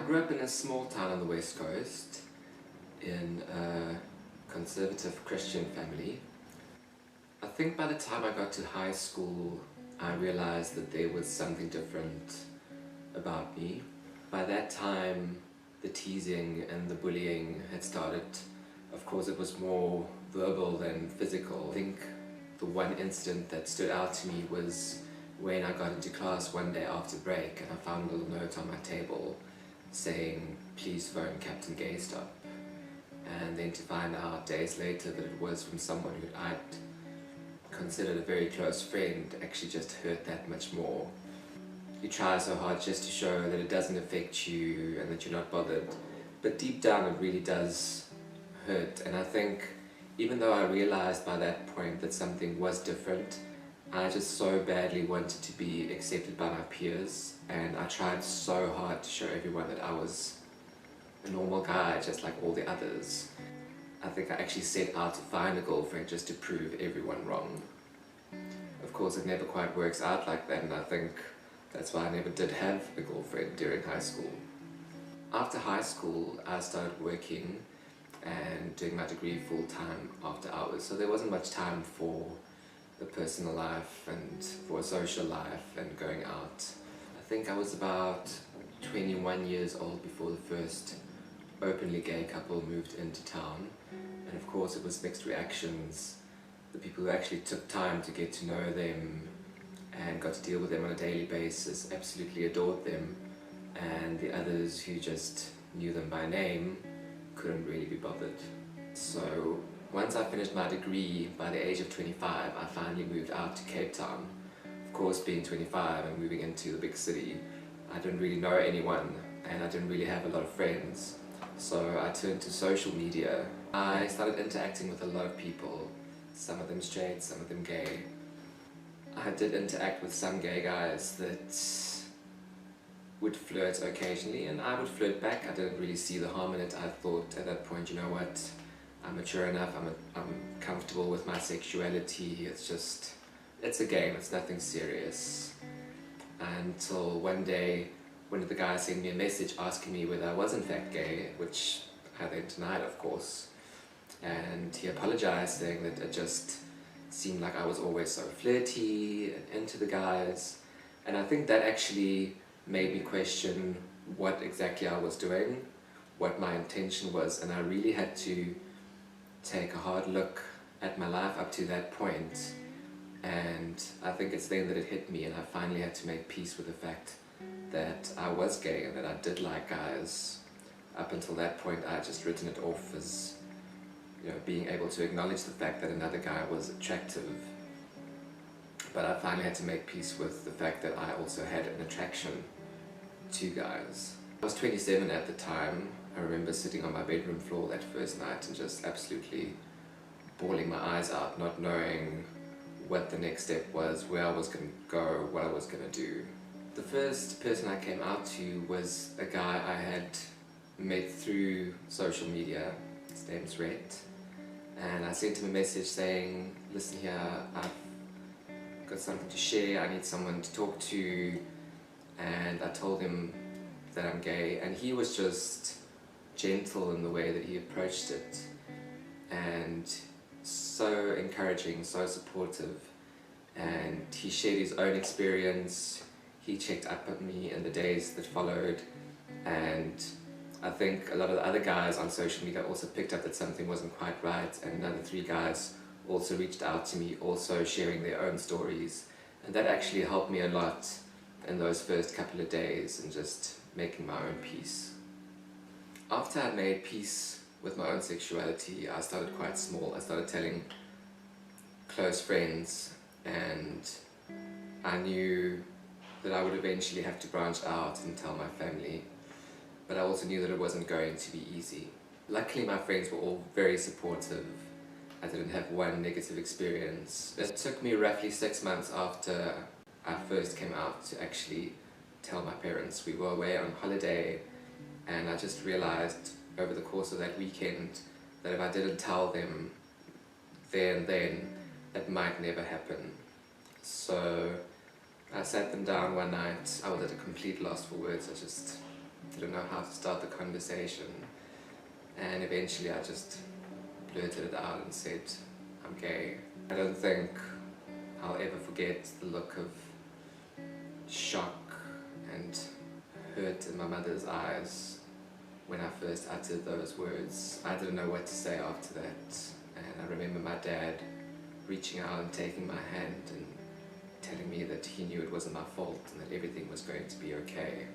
grew up in a small town on the west coast in a conservative Christian family. I think by the time I got to high school I realized that there was something different about me. By that time the teasing and the bullying had started. Of course it was more verbal than physical. I think the one incident that stood out to me was when I got into class one day after break and I found a little note on my table saying, "Please phone Captain Gaystop." And then to find out days later that it was from someone who I'd considered a very close friend actually just hurt that much more. You try so hard just to show that it doesn't affect you and that you're not bothered, but deep down it really does hurt. And I think even though I realized by that point that something was different, I just so badly wanted to be accepted by my peers, and I tried so hard to show everyone that I was a normal guy just like all the others. I think I actually set out to find a girlfriend just to prove everyone wrong. Of course it never quite works out like that, and I think that's why I never did have a girlfriend during high school. After high school I started working and doing my degree full-time after hours, so there wasn't much time for the personal life and for a social life and going out. I think I was about 21 years old before the first openly gay couple moved into town, and of course it was mixed reactions. The people who actually took time to get to know them and got to deal with them on a daily basis absolutely adored them, and the others who just knew them by name couldn't really be bothered. So once I finished my degree, by the age of 25, I finally moved out to Cape Town. Of course, being 25 and moving into the big city, I didn't really know anyone and I didn't really have a lot of friends. So I turned to social media. I started interacting with a lot of people, some of them straight, some of them gay. I did interact with some gay guys that would flirt occasionally, and I would flirt back. I didn't really see the harm in it. I thought at that point, you know what, I'm mature enough, I'm comfortable with my sexuality, it's a game, it's nothing serious. Until one day, one of the guys sent me a message asking me whether I was in fact gay, which I then denied, of course. And he apologized, saying that it just seemed like I was always so flirty and into the guys. And I think that actually made me question what exactly I was doing, what my intention was, and I really had to take a hard look at my life up to that point. And I think it's then that it hit me, and I finally had to make peace with the fact that I was gay and that I did like guys. Up until that point I had just written it off as, you know, being able to acknowledge the fact that another guy was attractive. But I finally had to make peace with the fact that I also had an attraction to guys. I was 27 at the time. I remember sitting on my bedroom floor that first night and just absolutely bawling my eyes out, not knowing what the next step was, where I was going to go, what I was going to do. The first person I came out to was a guy I had met through social media. His name's Rhett. And I sent him a message saying, "Listen here, I've got something to share, I need someone to talk to." And I told him that I'm gay, and he was just gentle in the way that he approached it, and so encouraging, so supportive. And he shared his own experience. He checked up on me in the days that followed, and I think a lot of the other guys on social media also picked up that something wasn't quite right, and another 3 guys also reached out to me, also sharing their own stories, and that actually helped me a lot in those first couple of days and just making my own peace. After I'd made peace with my own sexuality, I started quite small. I started telling close friends, and I knew that I would eventually have to branch out and tell my family, but I also knew that it wasn't going to be easy. Luckily my friends were all very supportive. I didn't have one negative experience. It took me roughly 6 months after I first came out to actually tell my parents. We were away on holiday, and I just realized over the course of that weekend that if I didn't tell them there and then, it might never happen. So I sat them down one night. I was at a complete loss for words. I just didn't know how to start the conversation, and eventually I just blurted it out and said, I'm gay. I don't think I'll ever forget the look of shock and hurt in my mother's eyes when I first uttered those words. I didn't know what to say after that, and I remember my dad reaching out and taking my hand and telling me that he knew it wasn't my fault and that everything was going to be okay.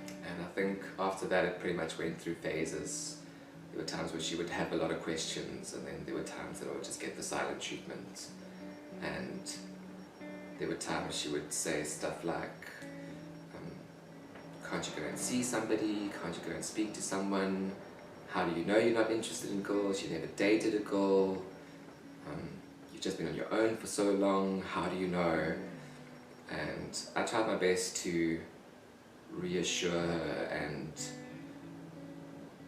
And I think after that it pretty much went through phases. There were times where she would have a lot of questions, and then there were times that I would just get the silent treatment. And there were times she would say stuff like, can't you go and see somebody? Can't you go and speak to someone? How do you know you're not interested in girls? You never dated a girl. You've just been on your own for so long. How do you know? And I tried my best to reassure her and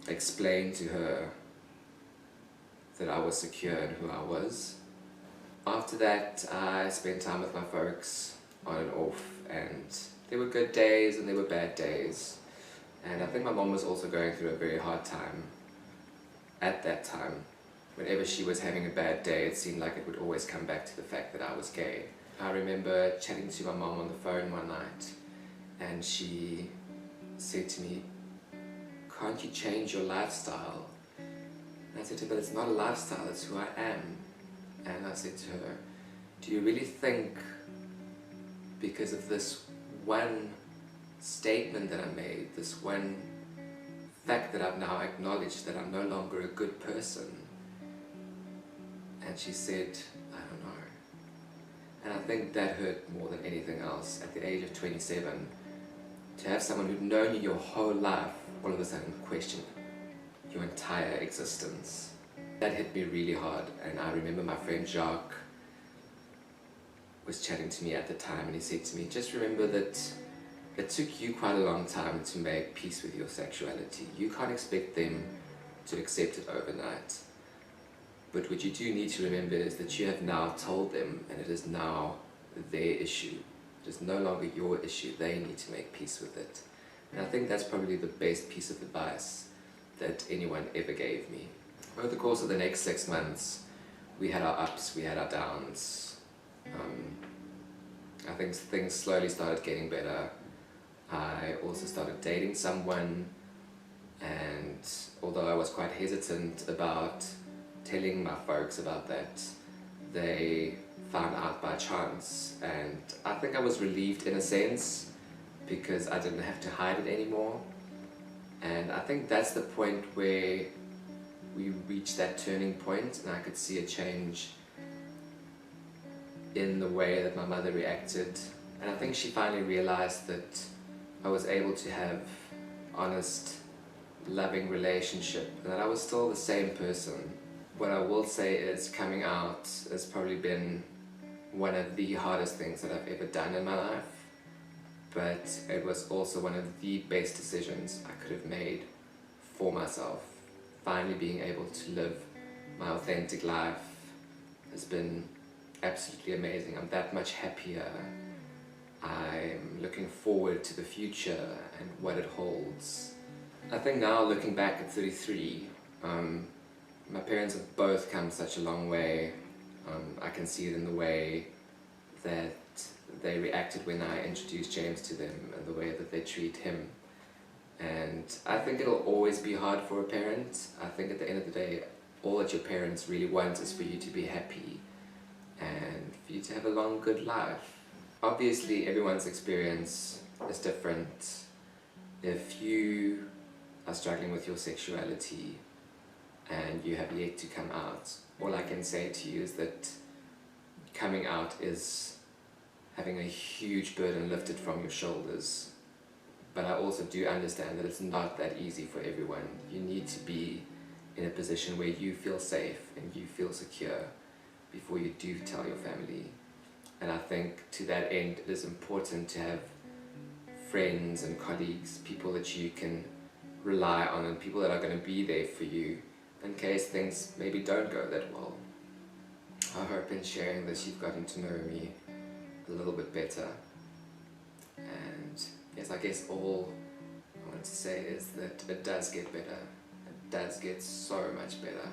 explain to her that I was secure in who I was. After that, I spent time with my folks on and off, and there were good days and there were bad days. And I think my mom was also going through a very hard time at that time. Whenever she was having a bad day, it seemed like it would always come back to the fact that I was gay. I remember chatting to my mom on the phone one night, and she said to me, can't you change your lifestyle? And I said to her, but it's not a lifestyle, it's who I am. And I said to her, do you really think because of this one statement that I made, this one fact that I've now acknowledged that I'm no longer a good person? And she said, I don't know. And I think that hurt more than anything else. At the age of 27, to have someone who'd known you your whole life all of a sudden question your entire existence. That hit me really hard, and I remember my friend Jacques was chatting to me at the time, and he said to me, just remember that it took you quite a long time to make peace with your sexuality. You can't expect them to accept it overnight. But what you do need to remember is that you have now told them, and it is now their issue. It is no longer your issue. They need to make peace with it. And I think that's probably the best piece of advice that anyone ever gave me. Over the course of the next 6 months, we had our ups, we had our downs. I think things slowly started getting better. I also started dating someone, and although I was quite hesitant about telling my folks about that, they found out by chance, and I think I was relieved in a sense because I didn't have to hide it anymore. And I think that's the point where we reached that turning point, and I could see a change in the way that my mother reacted. And I think she finally realized that I was able to have honest, loving relationship, and that I was still the same person. What I will say is coming out has probably been one of the hardest things that I've ever done in my life, but it was also one of the best decisions I could have made for myself. Finally being able to live my authentic life has been absolutely amazing. I'm that much happier. I'm looking forward to the future and what it holds. I think now, looking back at 33, my parents have both come such a long way. I can see it in the way that they reacted when I introduced James to them and the way that they treat him. And I think it'll always be hard for a parent. I think at the end of the day, all that your parents really want is for you to be happy and for you to have a long, good life. Obviously, everyone's experience is different. If you are struggling with your sexuality and you have yet to come out, all I can say to you is that coming out is having a huge burden lifted from your shoulders. But I also do understand that it's not that easy for everyone. You need to be in a position where you feel safe and you feel secure before you do tell your family. And I think to that end, it is important to have friends and colleagues, people that you can rely on and people that are going to be there for you in case things maybe don't go that well. I hope in sharing this you've gotten to know me a little bit better. And yes, I guess all I want want to say is that it does get better. It does get so much better.